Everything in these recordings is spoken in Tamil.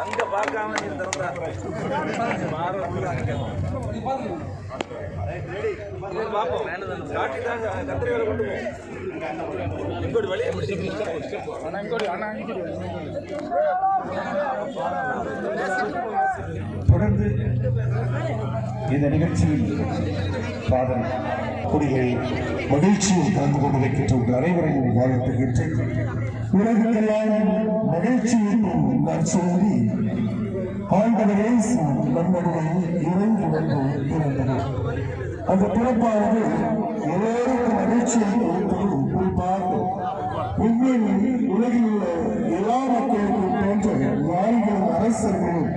அங்க பார்க்காம பார்ப்போம் காட்டிட்டாங்க கத்திரிகளை கொண்டு இங்கோடி வழியை தொடர்ந்து இந்த நிகழ்ச்சியில் பாதல் கொடிகளை மகிழ்ச்சியில் கலந்து கொண்டு வைக்கின்ற உங்கள் அனைவரையும் வாழ்த்துகின்றேன். உலகெல்லாம் மகிழ்ச்சியும் நற்செய்தி ஆண்டவரே நம்முடைய இறைந்து வந்து பிறந்தது. அந்த பிறப்பானது எல்லோருக்கும் மகிழ்ச்சியை கொடுத்தது. குறிப்பாக உண்மையில் உலகில் உள்ள எல்லா மக்களுக்கும் தோன்ற ஞானிகளும் அரசர்களும்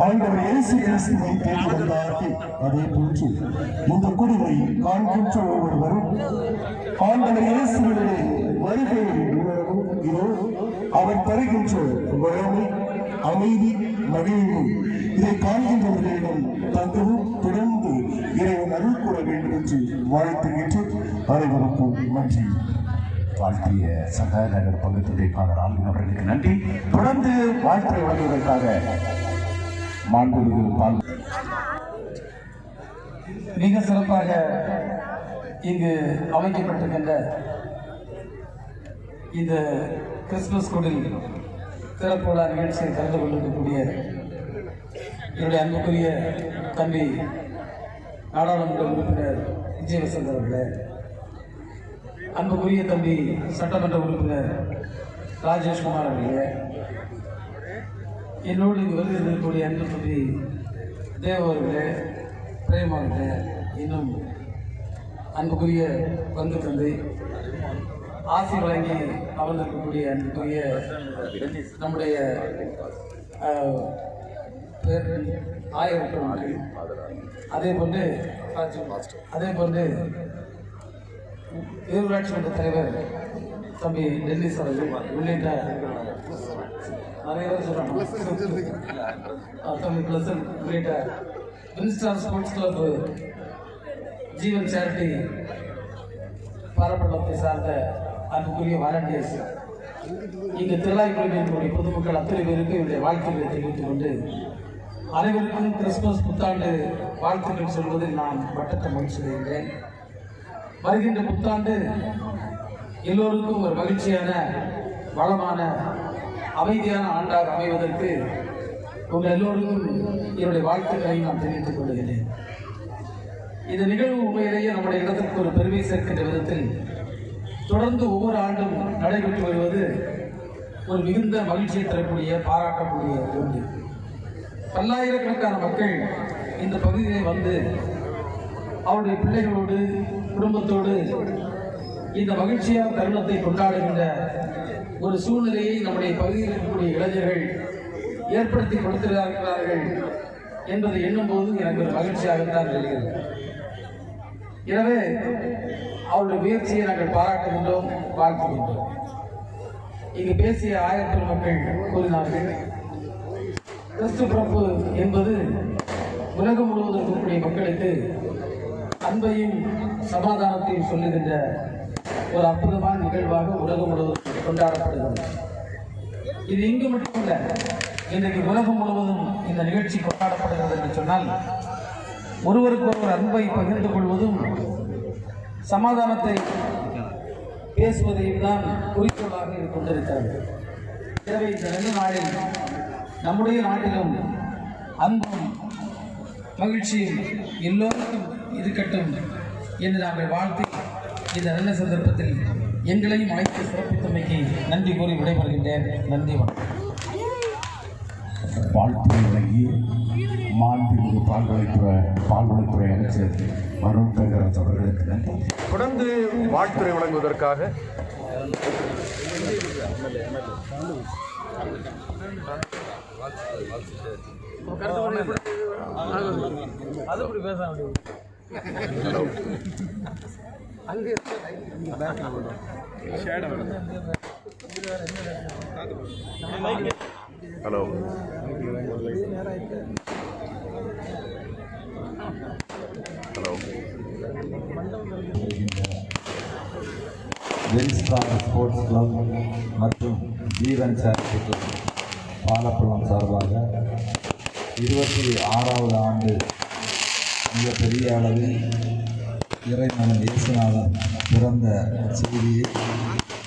ஆண்டவர் இயேசு கிறிஸ்துவை தேடி வந்தார்கள். அதே போன்று இந்த குடிவை காண்கின்ற ஒவ்வொருவரும் ஆண்டவர் இயேசுவினுடைய வருகையை உணரவும் இதோ அவர் தருகின்ற வளமை அமைதி மகிழ்வு இதை காண்கின்றவர்களிடம் தங்கவும் தொடர்ந்து இறைவன் அருள் கூற வேண்டும் என்று வாழ்த்துகின்ற அனைவருக்கும் நன்றி. வாழ்த்திய சக நகர் பங்கு தந்தைக்காளர் ஆளுநர் அவர்களுக்கு நன்றி. தொடர்ந்து வாழ்த்தை வழங்குவதற்காக மாண்புமிகு மிக சிறப்பாக இங்கு அமைக்கப்பட்டிருக்கின்ற இந்த கிறிஸ்துமஸ் கொடில் சிறப்பு விழா நிகழ்ச்சியில் கலந்து கொண்டிருக்கக்கூடிய என்னுடைய அன்புக்குரிய தம்பி நாடாளுமன்ற உறுப்பினர் விஜயவசந்த் அவர்களே, அன்புக்குரிய தம்பி சட்டமன்ற உறுப்பினர் ராஜேஷ்குமார் அவர்களே, என்னோடு இங்கு வருகிறக்கூடிய அன்பு தம்பி தேவ அவர்களே, பிரேம் அவர்களே, இன்னும் அன்புக்குரிய பங்கு தந்தை ஆசி வழங்கி அமர்ந்திருக்கக்கூடிய அன்புக்குரிய நம்முடைய ஆயிரத்தி அதே போன்று பேரூராட்சி மன்ற தலைவர் தம்பி டெல்லி அவர்கள் உள்ளிட்ட நிறைய பேர் சொல்றாங்க. தம்பி பிளசன் உள்ளிட்ட வின்ஸ்டார் ஸ்போர்ட்ஸ் கிளப் ஜீவன் சேரிட்டி பாரம்பரியத்தை சார்ந்த அன்புக்குரிய வாலண்டியர்ஸ், இங்கு திருவிழாவுடைய பொதுமக்கள் அத்தனை பேருக்கு என்னுடைய வாழ்த்துக்களை தெரிவித்துக் கொண்டு அனைவருக்கும் கிறிஸ்துமஸ் புத்தாண்டு வாழ்த்துக்கள் சொல்வதில் நான் வட்டத்தை மகிழ்ச்சி அடைகின்றேன். வருகின்ற புத்தாண்டு எல்லோருக்கும் ஒரு மகிழ்ச்சியான வளமான அமைதியான ஆண்டாக அமைவதற்கு உங்கள் எல்லோருக்கும் என்னுடைய வாழ்த்துக்களை நான் தெரிவித்துக் கொள்கிறேன். இந்த நிகழ்வு உண்மையிலேயே நம்முடைய இடத்திற்கு ஒரு பெருமை சேர்க்கின்ற விதத்தில் தொடர்ந்து ஒவ்வொரு ஆண்டும் நடைபெற்று வருவது ஒரு மிகுந்த மகிழ்ச்சியை தரக்கூடிய பாராட்டக்கூடிய ஒன்று. பல்லாயிரக்கணக்கான மக்கள் இந்த பகுதியை வந்து அவருடைய பிள்ளைகளோடு குடும்பத்தோடு இந்த மகிழ்ச்சியான தருணத்தை கொண்டாடுகின்ற ஒரு சூழ்நிலையை நம்முடைய பகுதியில் இருக்கக்கூடிய இளைஞர்கள் ஏற்படுத்தி கொடுத்திருக்கிறார்கள் என்பதை எண்ணும் போது எனக்கு ஒரு மகிழ்ச்சியாகத்தான் தெரிகிறது. எனவே அவருடைய முயற்சியை நாங்கள் பாராட்டுகின்றோம், வாழ்த்துகின்றோம். இங்கு பேசிய ஆயிரத்தி மக்கள் கூறினார்கள், கிறிஸ்து பிறப்பு என்பது உலகம் முழுவதும் இருக்கக்கூடிய மக்களுக்கு அன்பையும் சமாதானத்தையும் சொல்லுகின்ற ஒரு அற்புதமான நிகழ்வாக உலகம் முழுவதும் கொண்டாடப்படுகிறது. இது இங்கு மட்டுமல்ல, இன்றைக்கு உலகம் முழுவதும் இந்த நிகழ்ச்சி கொண்டாடப்படுகிறது என்று சொன்னால் ஒருவருக்கொருவர் அன்பை பகிர்ந்து கொள்வதும் சமாதானத்தை பேசுவதையும் தான் குறிக்கோளாக இது கொண்டிருக்கிறது. எனவே இந்த 2 நாளில் நம்முடைய நாட்டிலும் அன்பும் மகிழ்ச்சியும் எல்லோருக்கும் இருக்கட்டும் என்று நாங்கள் வாழ்த்தி இந்த நல்ல சந்தர்ப்பத்தில் எங்களையும் அழைத்து சிறப்பித்தமைக்கு நன்றி கூறி விடைபெறுகின்றேன். நன்றி, வணக்கம். வாழ்த்து வழங்கி மாண்புமிகு பால்வளத்துறை அமைச்சர் மனோஜ் தங்கராஜ் அவர்களுக்கு நன்றி. தொடர்ந்து வாழ்த்துறை வழங்குவதற்காக ஹலோ வின்ஸ்டார் ஸ்போர்ட்ஸ் கிளப் மற்றும் ஜீவன் சேரிட்டி பாலப்பள்ளம் சார்பாக 26வது ஆண்டு மிகப்பெரிய அளவில் இறைமகன் இயேசுநாதன் பிறந்த செய்தியை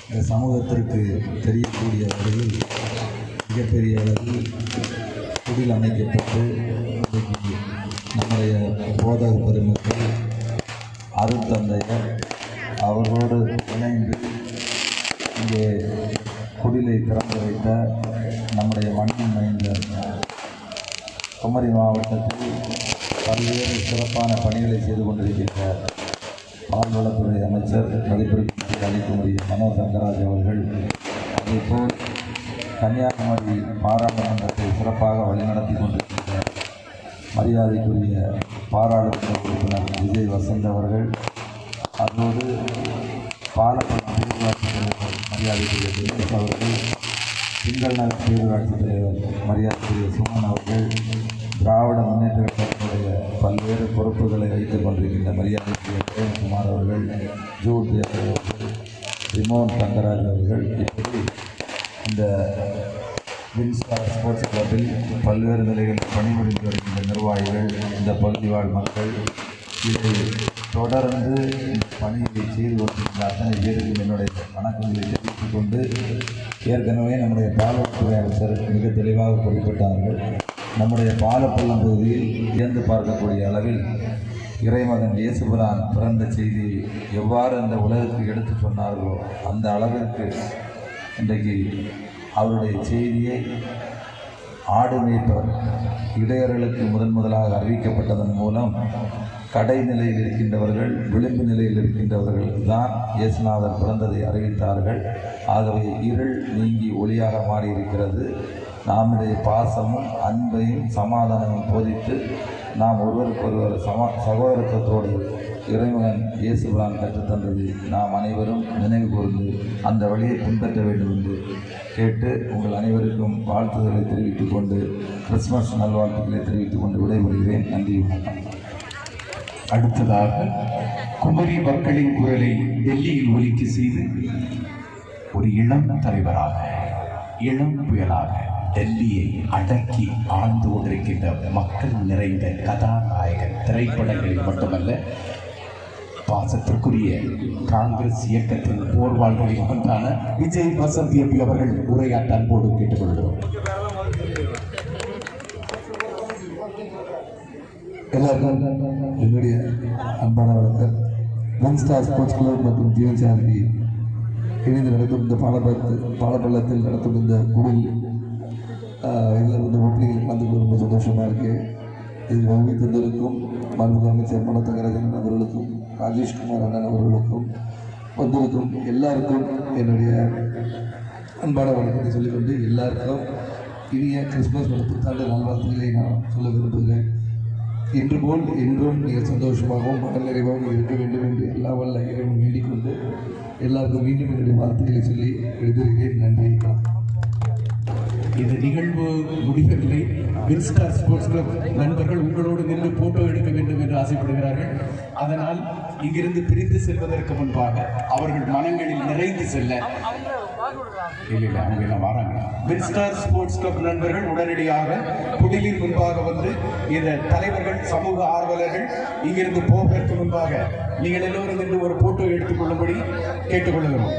இந்த சமூகத்திற்கு தெரியக்கூடிய வகையில் மிகப்பெரிய அளவில் குடில் அமைக்கப்பட்டு இன்றைக்கு நம்முடைய போதக பெருமக்கள் அருட்தந்தையர் அவர்களோடு இணைந்து இங்கே குடிலை திறந்து வைத்த நம்முடைய மண்ணின் மைந்தர் குமரி மாவட்டத்தில் பல்வேறு சிறப்பான பணிகளை செய்து கொண்டிருக்கின்ற பால்வளத்துறை அமைச்சர் மதிப்பிற்கு அளிக்கும்படிய மனோ தங்கராஜ் அவர்கள், அதேபோல் கன்னியாகுமரி பாராளுமன்றத்தை சிறப்பாக வழிநடத்தி கொண்டிருக்கின்ற மரியாதைக்குரிய பாராளுமன்ற உறுப்பினர் விஜய் வசந்த் அவர்கள், அதோடு பாலப்பள்ளம் பேரூராட்சி தலைவர் மரியாதைக்குரிய தினேஷ் அவர்கள், திங்கள் நகர் பேரூராட்சி தலைவர் மரியாதைக்குரிய சுமன் அவர்கள், திராவிட முன்னேற்ற கழகத்தினுடைய பல்வேறு பொறுப்புகளை வைத்துக் கொண்டிருக்கின்ற மரியாதைக்குரிய பிரேம்குமார் அவர்கள், ஜூட் அவர்கள், ரிமோன் தங்கராஜ் அவர்கள், இப்படி இந்த வின்ஸ்டார் ஸ்போர்ட்ஸ் கிளப்பில் பல்வேறு நிலைகளில் பணிபுரிந்து வருகின்ற நிர்வாகிகள், இந்த பகுதி வாழ் மக்கள், இதை தொடர்ந்து இந்த பணியை செய்து கொண்டிருக்கின்ற அத்தனை பேருக்கு என்னுடைய வணக்கங்களை தெரிவித்துக் கொண்டு, ஏற்கனவே நம்முடைய பால்வளத்துறை அமைச்சர் மிக தெளிவாக குறிப்பிட்டார்கள். நம்முடைய பாலப்பள்ளம் பகுதியில் இயந்து பார்க்கக்கூடிய அளவில் இறைமகன் இயேசுபிரான் பிறந்த செய்தி எவ்வாறு அந்த உலகத்துக்கு எடுத்து சொன்னார்களோ அந்த அளவிற்கு இன்றைக்கு அவருடைய செய்தியை ஆடு மேய்ப்பவர் இடையர்களுக்கு முதலாக அறிவிக்கப்பட்டதன் மூலம் கடைநிலையில் இருக்கின்றவர்கள், விளிம்பு நிலையில் இருக்கின்றவர்கள் தான் இயேசுநாதர் பிறந்ததை அறிவித்தார்கள். ஆகவே இருள் நீங்கி ஒளியாக மாறியிருக்கிறது. நம்முடைய பாசமும் அன்பையும் சமாதானமும் போதித்து நாம் ஒருவருக்கொருவர் சகோதரத்துவத்தோடு இறைமகன் இயேசுபிரான் கற்றுத்தந்தது நாம் அனைவரும் நினைவு கூர்ந்து அந்த வழியை பின்பற்ற வேண்டும் என்று கேட்டு உங்கள் அனைவருக்கும் வாழ்த்துதலை தெரிவித்துக் கொண்டு கிறிஸ்துமஸ் நல்வாழ்த்துக்களை தெரிவித்துக் கொண்டு விடைபெறுகிறேன். நன்றி, வணக்கம். அடுத்ததாக குமரி மக்களின் குரலை டெல்லியில் ஒலிக்க செய்து ஒரு இளம் தலைவராக, இளம் புயலாக டெல்லியை அடக்கி ஆழ்ந்து கொண்டிருக்கின்ற மக்கள் நிறைந்த கதாநாயகர் திரைப்படங்களில் மட்டுமல்ல, பாசத்திற்குரிய காங்கிரஸ் இயக்கத்தின் போர்வாள்களில் ஒன்றான விஜய் வசந்த் எம்பி அவர்கள் உரையாற்ற அன்போடு கேட்டுக்கொள்கிறோம். எல்லாருக்கும் என்னுடைய அன்பான வணக்கம். வின்ஸ்டார் ஸ்போர்ட்ஸ் கிளப் மற்றும் ஜீவன் சேரிட்டி இணைந்து நடக்கும் இந்த பாலப்பள்ளத்தில் நடக்கும் இந்த குடில் இதில் வந்து ஒப்பீனியில் கலந்து ரொம்ப சந்தோஷமாக இருக்குது. இதில் வருகை தந்திருக்கும் மாண்புமிகு அமைச்சர் மனோ தங்கராஜன் அவர்களுக்கும், ராஜேஷ்குமார் அண்ணன் அவர்களுக்கும், வந்திருக்கும் எல்லாருக்கும் என்னுடைய அன்பான வணக்கத்தை சொல்லிக்கொண்டு எல்லாருக்கும் இனிய கிறிஸ்துமஸ் மற்றும் புத்தாண்டு நல்வாழ்த்துக்களை நான் சொல்ல விரும்புகிறேன். இன்று போல் என்றும் நீங்கள் சந்தோஷமாகவும் மனநிறைவாகவும் இருக்க வேண்டும் என்று எல்லா வல்ல இறைவன் வேண்டிக் கொண்டு எல்லாருக்கும் மீண்டும் என்னுடைய வாழ்த்துக்களை சொல்லி எழுதுகிறேன். நன்றி. இந்த நிகழ்வு முடிவதில்லை. வின்ஸ்டார் ஸ்போர்ட்ஸ் கிளப் நண்பர்கள் உங்களோடு நின்று போட்டோ எடுக்க வேண்டும் என்று ஆசைப்படுகிறார்கள். அதனால் இங்கிருந்து பிரிந்து செல்வதற்கு முன்பாக அவர்கள் மனங்களில் நிறைந்து செல்ல இல்லை அவங்க எல்லாம் வராங்க. வின்ஸ்டார் ஸ்போர்ட்ஸ் கிளப் நண்பர்கள் உடனடியாக குடிலின் முன்பாக வந்து இந்த தலைவர்கள், சமூக ஆர்வலர்கள் இங்கிருந்து போவதற்கு முன்பாக நீங்கள் எல்லோரும் நின்று ஒரு போட்டோ எடுத்துக்கொள்ளும்படி கேட்டுக்கொள்கிறோம்.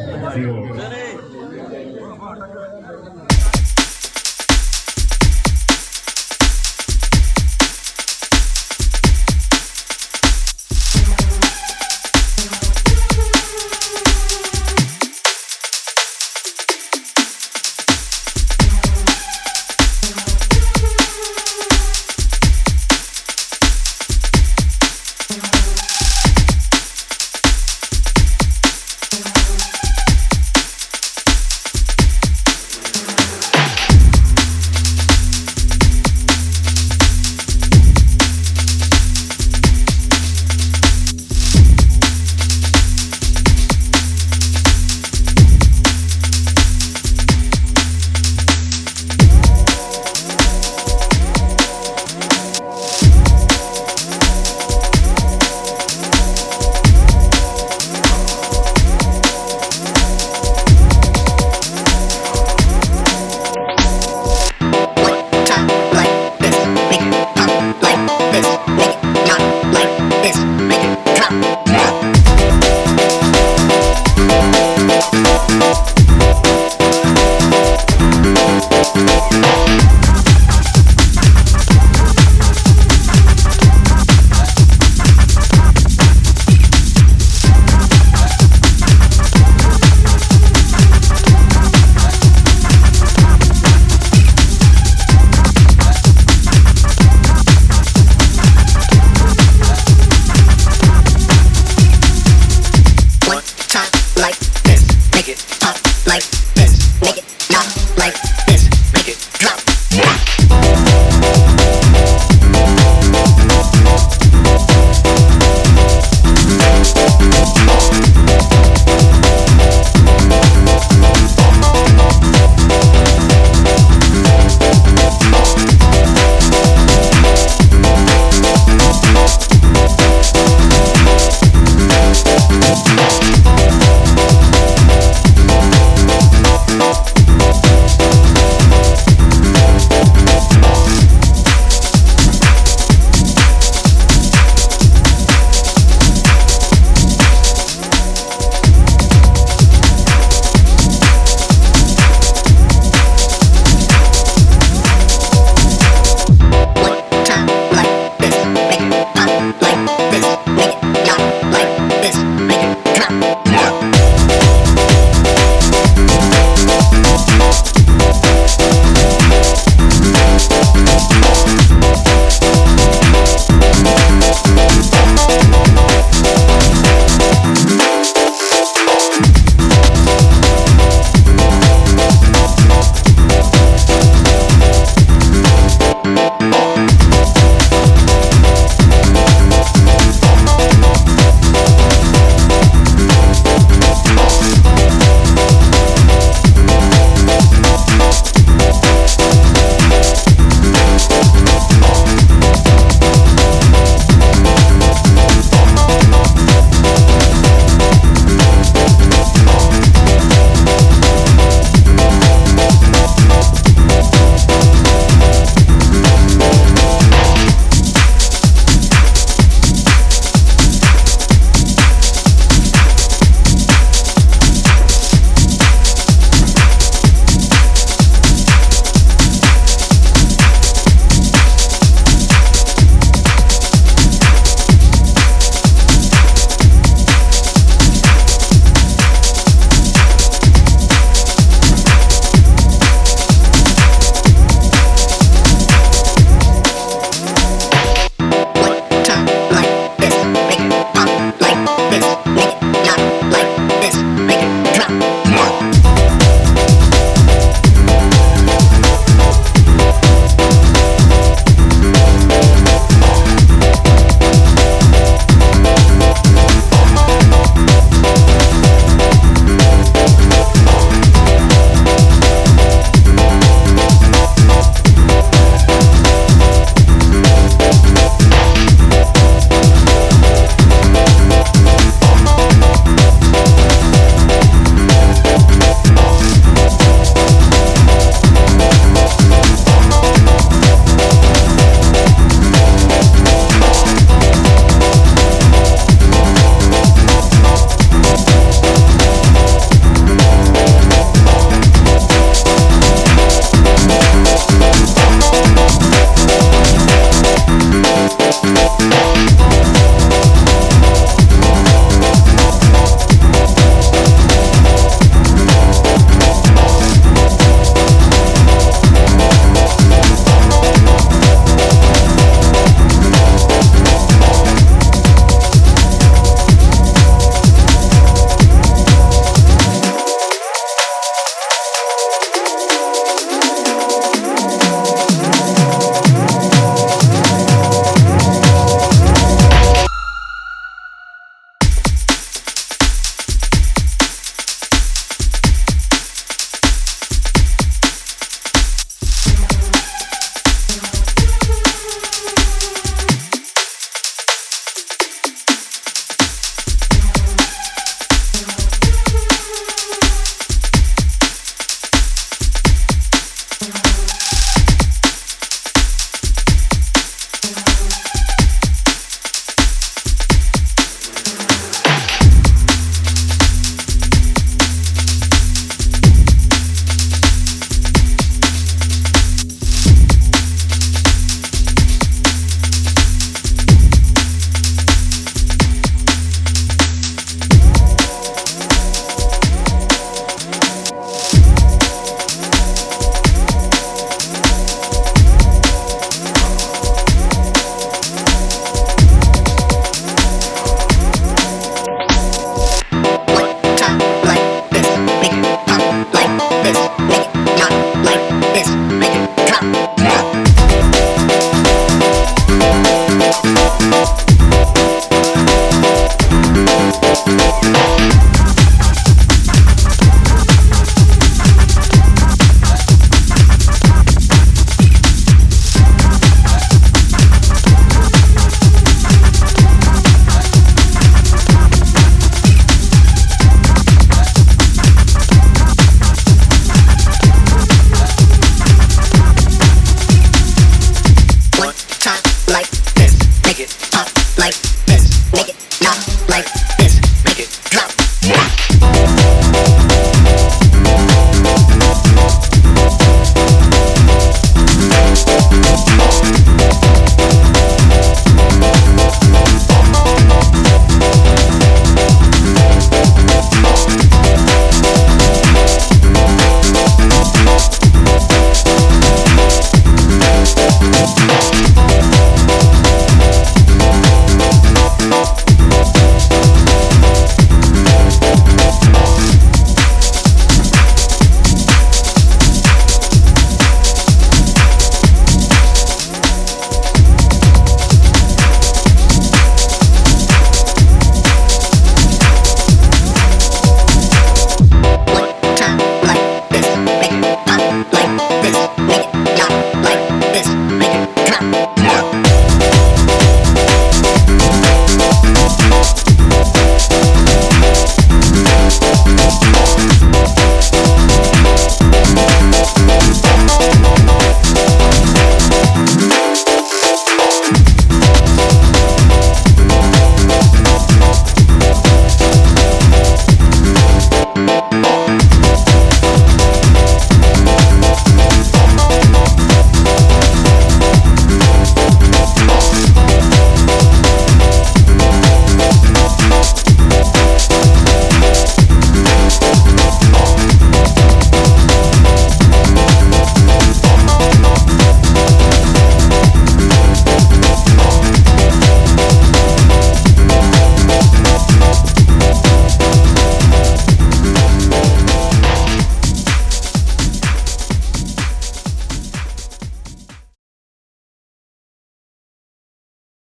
like this.